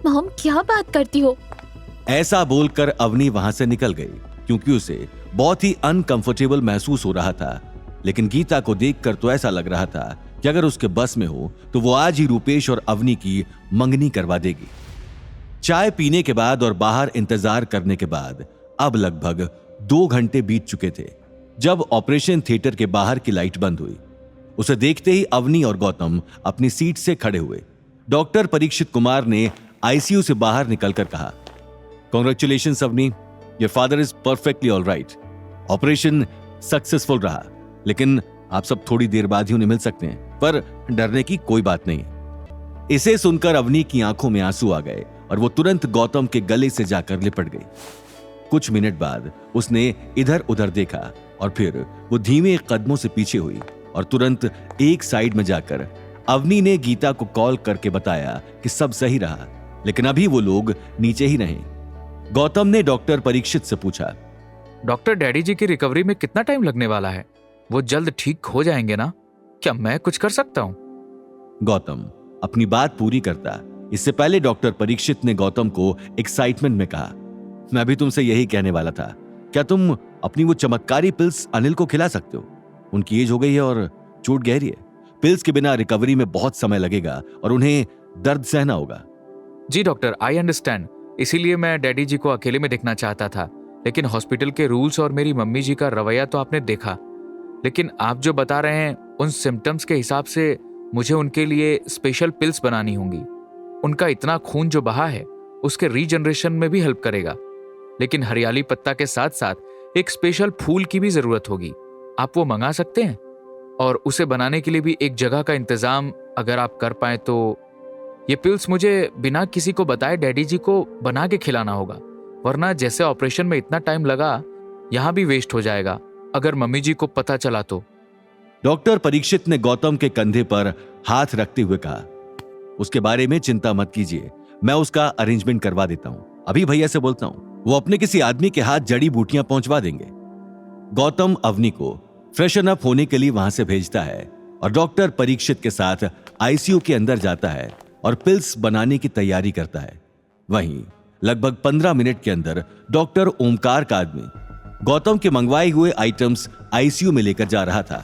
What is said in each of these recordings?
Mom क्या बात करती हो? ऐसा बोलकर अवनी वहां से निकल गई क्योंकि उसे बहुत ही अनकंफर्टेबल महसूस हो रहा था। लेकिन गीता को देखकर तो ऐसा लग रहा था कि अगर उसके बस में हो तो वो आज ही रूपेश और अवनी की मंगनी करवा देगी। चाय पीने के बाद और बाहर इंतजार करने के बाद अब लगभग 2 घंटे बीत चुके थे जब ऑपरेशन थिएटर के बाहर की लाइट बंद हुई। उसे देखते ही अवनी और गौतम अपनी सीट से खड़े हुए। डॉक्टर परीक्षित कुमार ने आईसीयू से बाहर निकलकर कहा, congratulations Avni, your father is perfectly all right. Operation successful रहा, लेकिन आप सब थोड़ी देर बाद ही उन्हें मिल सकते हैं, पर डरने की कोई बात नहीं है। इसे सुनकर अवनी की आंखों में आंसू आ गए और वो तुरंत गौतम के गले से जाकर लिपट गई। कुछ मिनट बाद उसने इधर उधर देखा और फिर वो धीमे कदमों से पीछे हुई और तुरंत एक साइड में जाकर अवनी ने गीता को कॉल करके बताया कि सब सही रहा, लेकिन अभी वो लोग नीचे ही रहे। गौतम ने डॉक्टर परीक्षित से पूछा, डॉक्टर, डैडी जी की रिकवरी में कितना टाइम लगने वाला है? वो जल्द ठीक हो जाएंगे ना? क्या मैं कुछ कर सकता हूं? गौतम अपनी बात पूरी करता इससे पहले डॉक्टर परीक्षित ने गौतम को एक्साइटमेंट में कहा, मैं भी तुमसे यही कहने वाला था। क्या तुम अपनी वो चमत्कारी पिल्स अनिल को खिला सकते हो? उनकी एज हो गई है और चोट गहरी है। पिल्स के बिना रिकवरी में बहुत समय लगेगा और उन्हें दर्द सहना होगा। जी डॉक्टर, आई अंडरस्टैंड। इसीलिए मैं डैडी जी को अकेले में देखना चाहता था, लेकिन हॉस्पिटल के रूल्स और मेरी मम्मी जी का रवैया तो आपने देखा। लेकिन आप जो बता रहे हैं उन सिम्टम्स के हिसाब से मुझे उनके लिए स्पेशल पिल्स बनानी होंगी। उनका इतना खून जो बहा है उसके रीजनरेशन में भी हेल्प करेगा, लेकिन हरियाली पत्ता के साथ साथ एक स्पेशल फूल की भी जरूरत होगी। आप वो मंगा सकते हैं? और उसे बनाने के लिए भी एक जगह का इंतजाम अगर आप कर पाए तो। ये पिल्स मुझे बिना किसी को बताए डैडी जी को बना के खिलाना होगा, वरना जैसे ऑपरेशन में इतना टाइम लगा यहां भी वेस्ट हो जाएगा अगर मम्मी जी को पता चला तो। डॉक्टर परीक्षित ने गौतम के कंधे पर हाथ रखते हुए कहा, उसके बारे में चिंता मत कीजिए, मैं उसका अरेंजमेंट करवा देता हूं। अभी भैया से बोलता हूं, वो अपने किसी आदमी के हाथ जड़ी बूटियां पहुंचवा देंगे। गौतम अवनी को फ्रेशन अप होने के लिए वहां से भेजता है और डॉक्टर परीक्षित के साथ आईसीयू के अंदर जाता है और पिल्स बनाने की तैयारी करता है। वहीं लगभग 15 मिनट के अंदर डॉक्टर ओमकार का आदमी गौतम के मंगवाए हुए आइटम्स आईसीयू में लेकर जा रहा था।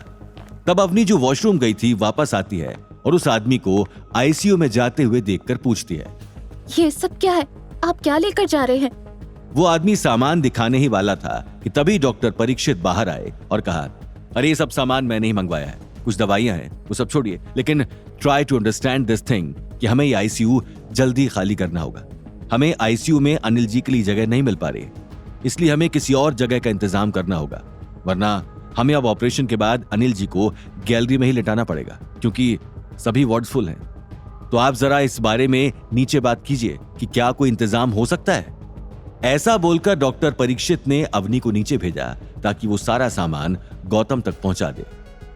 तब अवनी जो वॉशरूम गई थी वापस आती है और उस आदमी को आईसीयू में जाते हुए देखकर पूछती है, ये सब क्या है? आप क्या लेकर जा रहे हैं? वो आदमी सामान दिखाने ही वाला था कि तभी डॉक्टर परीक्षित बाहर आए और कहा, अरे ये सब सामान मैंने ही मंगवाया है, कुछ दवाइयां हैं, वो सब छोड़िए, लेकिन try to understand this thing कि हमें ये आईसीयू जल्दी खाली करना होगा। हमें आईसीयू में अनिल जी के लिए जगह नहीं मिल पा रही, इसलिए हमें किसी और जगह का इंतजाम करना होगा, वरना हमें अब ऑपरेशन के बाद अनिल जी को गैलरी में ही लिटाना पड़ेगा क्योंकि सभी वार्ड फुल हैं। तो आप जरा इस बारे में नीचे बात कीजिए कि क्या कोई इंतजाम हो सकता है। ऐसा बोलकर डॉक्टर परीक्षित ने अवनी को नीचे भेजा ताकि वो सारा सामान गौतम तक पहुंचा दे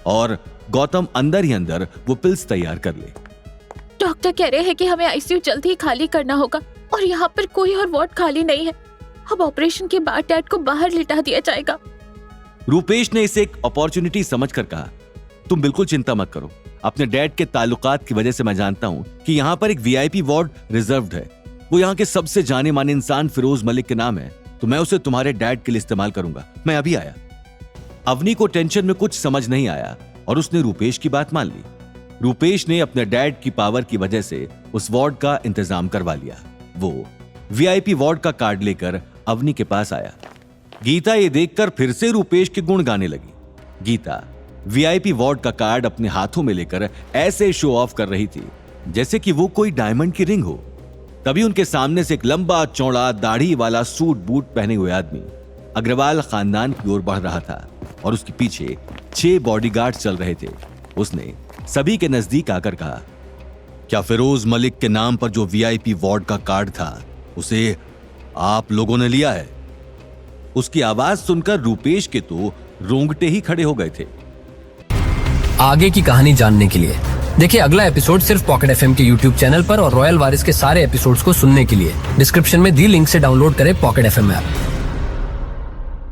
और गौतम अंदर ही अंदर वो पिल्स तैयार कर ले। डॉक्टर कह रहे हैं कि हमें आईसीयू जल्दी ही खाली करना होगा और यहाँ पर कोई और वार्ड खाली नहीं है। अब ऑपरेशन के बाद डैड को बाहर लिटा दिया जाएगा। रूपेश ने इसे एक अपॉर्चुनिटी समझकर कहा, तुम बिल्कुल चिंता मत करो, अपने डैड के ताल्लुकात की वजह से मैं जानता हूं कि यहाँ पर एक वीआईपी वार्ड रिजर्व्ड है। वो यहाँ के सबसे जाने माने इंसान फिरोज मलिक के नाम है, तो मैं उसे तुम्हारे डैड के लिए इस्तेमाल करूंगा। मैं अभी आया। अवनी को टेंशन में कुछ समझ नहीं आया और उसने रूपेश की बात मान ली। रूपेश ने अपने डैड की पावर की वजह से उस वार्ड का इंतजाम करवा लिया। वो वीआईपी वार्ड का कार्ड लेकर अवनी के पास आया। गीता ये देखकर फिर से रूपेश के गुण गाने लगी। गीता वीआईपी वार्ड का कार्ड अपने हाथों में लेकर ऐसे शो ऑफ कर रही थी जैसे कि वो कोई डायमंड की रिंग हो। तभी उनके सामने से एक लंबा चौड़ा दाढ़ी वाला सूट बूट पहने हुए आदमी अग्रवाल खानदान की ओर बढ़ रहा था और उसके पीछे 6 बॉडीगार्ड चल रहे थे। उसने सभी के नजदीक आकर कहा, क्या फिरोज मलिक के नाम पर जो वीआईपी वार्ड का कार्ड था उसे आप लोगों ने लिया है? उसकी आवाज सुनकर रूपेश के तो रोंगटे ही खड़े हो गए थे। आगे की कहानी जानने के लिए देखिए अगला एपिसोड सिर्फ पॉकेट एफएम के यूट्यूब चैनल पर और रॉयल वारिस के सारे एपिसोड्स को सुनने के लिए डिस्क्रिप्शन में दी लिंक से डाउनलोड करें पॉकेट एफएम ऐप।